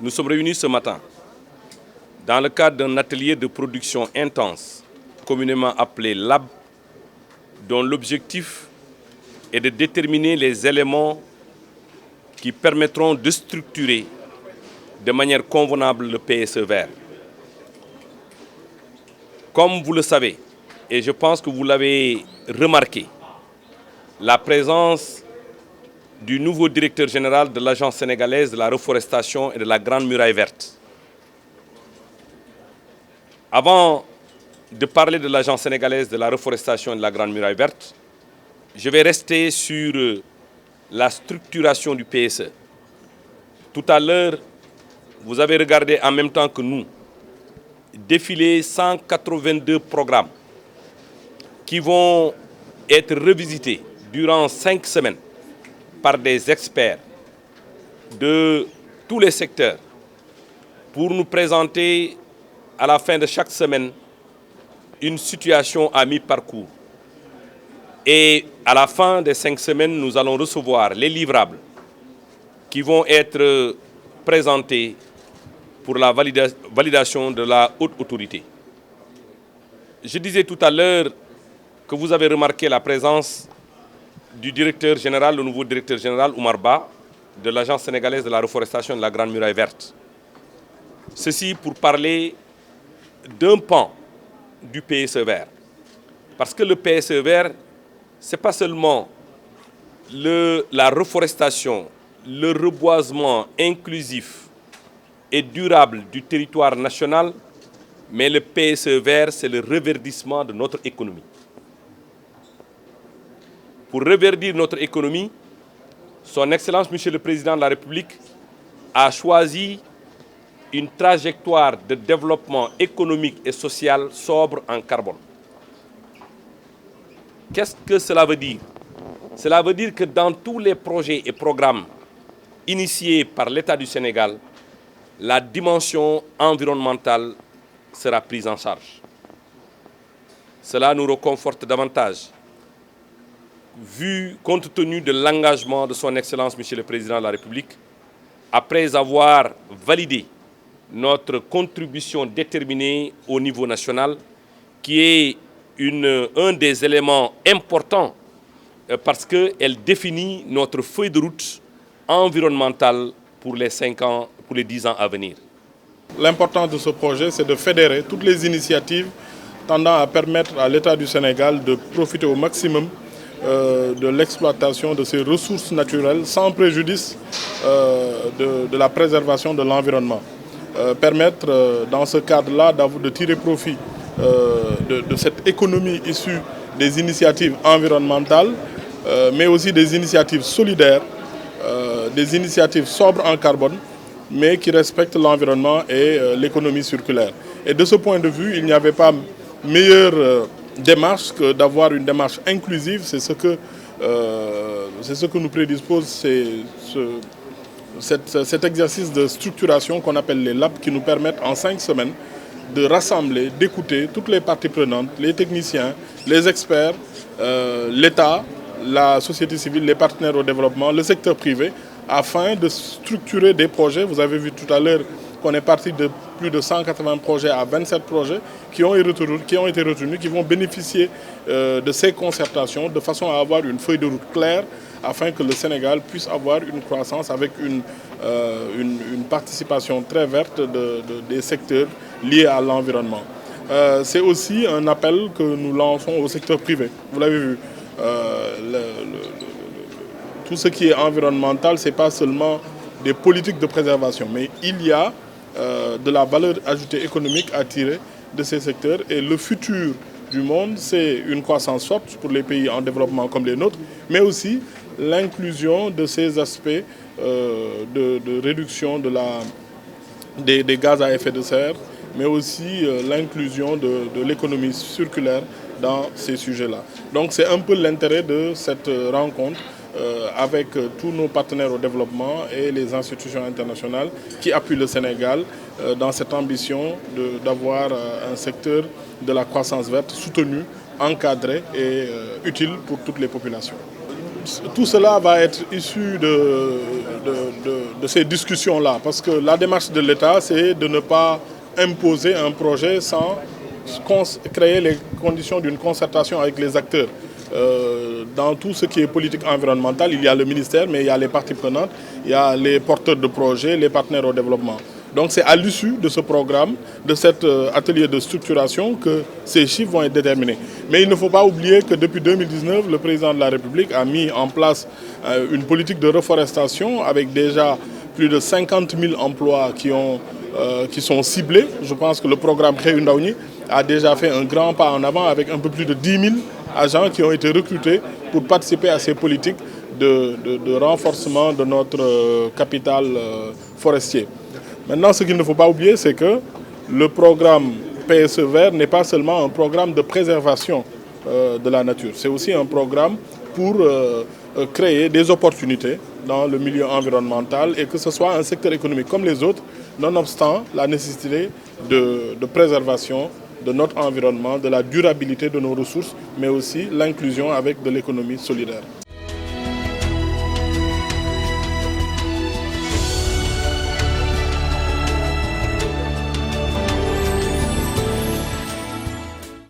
Nous sommes réunis ce matin dans le cadre d'un atelier de production intense, communément appelé LAB, dont l'objectif est de déterminer les éléments qui permettront de structurer de manière convenable le PSE vert. Comme vous le savez, et je pense que vous l'avez remarqué, la présence du nouveau directeur général de l'Agence sénégalaise de la reforestation et de la Grande Muraille Verte. Avant de parler de l'Agence sénégalaise de la reforestation et de la Grande Muraille Verte, je vais rester sur la structuration du PSE. Tout à l'heure, vous avez regardé en même temps que nous défiler 182 programmes qui vont être revisités durant 5 semaines par des experts de tous les secteurs pour nous présenter à la fin de chaque semaine une situation à mi-parcours. Et à la fin des 5 semaines, nous allons recevoir les livrables qui vont être présentés pour la validation de la haute autorité. Je disais tout à l'heure que vous avez remarqué la présence du directeur général, le nouveau directeur général Oumar Ba, de l'Agence sénégalaise de la reforestation et de la Grande Muraille Verte. Ceci pour parler d'un pan du PSE vert. Parce que le PSE vert, ce n'est pas seulement la reforestation, le reboisement inclusif et durable du territoire national, mais le PSE vert, c'est le reverdissement de notre économie. Pour reverdir notre économie, son Excellence, Monsieur le Président de la République, a choisi une trajectoire de développement économique et social sobre en carbone. Qu'est-ce que cela veut dire? Cela veut dire que dans tous les projets et programmes initiés par l'État du Sénégal, la dimension environnementale sera prise en charge. Cela nous réconforte davantage, compte tenu de l'engagement de son Excellence, Monsieur le Président de la République, après avoir validé notre contribution déterminée au niveau national, qui est un des éléments importants parce qu'elle définit notre feuille de route environnementale pour les 10 ans à venir. L'importance de ce projet, c'est de fédérer toutes les initiatives tendant à permettre à l'État du Sénégal de profiter au maximum de l'exploitation de ses ressources naturelles sans préjudice de la préservation de l'environnement. Permettre dans ce cadre-là de tirer profit de cette économie issue des initiatives environnementales, mais aussi des initiatives solidaires, des initiatives sobres en carbone, mais qui respectent l'environnement et l'économie circulaire. Et de ce point de vue, il n'y avait pas meilleure démarche que d'avoir une démarche inclusive. C'est ce que nous prédispose cet exercice de structuration qu'on appelle les labs, qui nous permettent en 5 semaines de rassembler, d'écouter toutes les parties prenantes, les techniciens, les experts, l'État, la société civile, les partenaires au développement, le secteur privé, afin de structurer des projets. Vous avez vu tout à l'heure qu'on est parti de plus de 180 projets à 27 projets qui ont été retenus, qui vont bénéficier de ces concertations de façon à avoir une feuille de route claire afin que le Sénégal puisse avoir une croissance avec une participation très verte des secteurs liés à l'environnement. C'est aussi un appel que nous lançons au secteur privé. Vous l'avez vu, tout ce qui est environnemental, ce n'est pas seulement des politiques de préservation, mais il y a de la valeur ajoutée économique à tirer de ces secteurs. Et le futur du monde, c'est une croissance forte pour les pays en développement comme les nôtres, mais aussi l'inclusion de ces aspects de réduction des gaz à effet de serre, mais aussi l'inclusion de l'économie circulaire dans ces sujets-là. Donc c'est un peu l'intérêt de cette rencontre avec tous nos partenaires au développement et les institutions internationales qui appuient le Sénégal dans cette ambition d'avoir un secteur de la croissance verte soutenu, encadré et utile pour toutes les populations. tout cela va être issu de ces discussions-là, parce que la démarche de l'État, c'est de ne pas imposer un projet sans créer les conditions d'une concertation avec les acteurs. Dans tout ce qui est politique environnementale, il y a le ministère, mais il y a les parties prenantes, il y a les porteurs de projets, les partenaires au développement. Donc c'est à l'issue de ce programme, de cet atelier de structuration que ces chiffres vont être déterminés. Mais il ne faut pas oublier que depuis 2019, le président de la République a mis en place une politique de reforestation avec déjà plus de 50 000 emplois qui sont ciblés. Je pense que le programme Xëyu Ndaw Ñi a déjà fait un grand pas en avant avec un peu plus de 10 000 agents qui ont été recrutés pour participer à ces politiques de renforcement de notre capital forestier. Maintenant, ce qu'il ne faut pas oublier, c'est que le programme PSE Vert n'est pas seulement un programme de préservation de la nature. C'est aussi un programme pour créer des opportunités dans le milieu environnemental et que ce soit un secteur économique comme les autres, nonobstant la nécessité de préservation de notre environnement, de la durabilité de nos ressources, mais aussi l'inclusion avec de l'économie solidaire.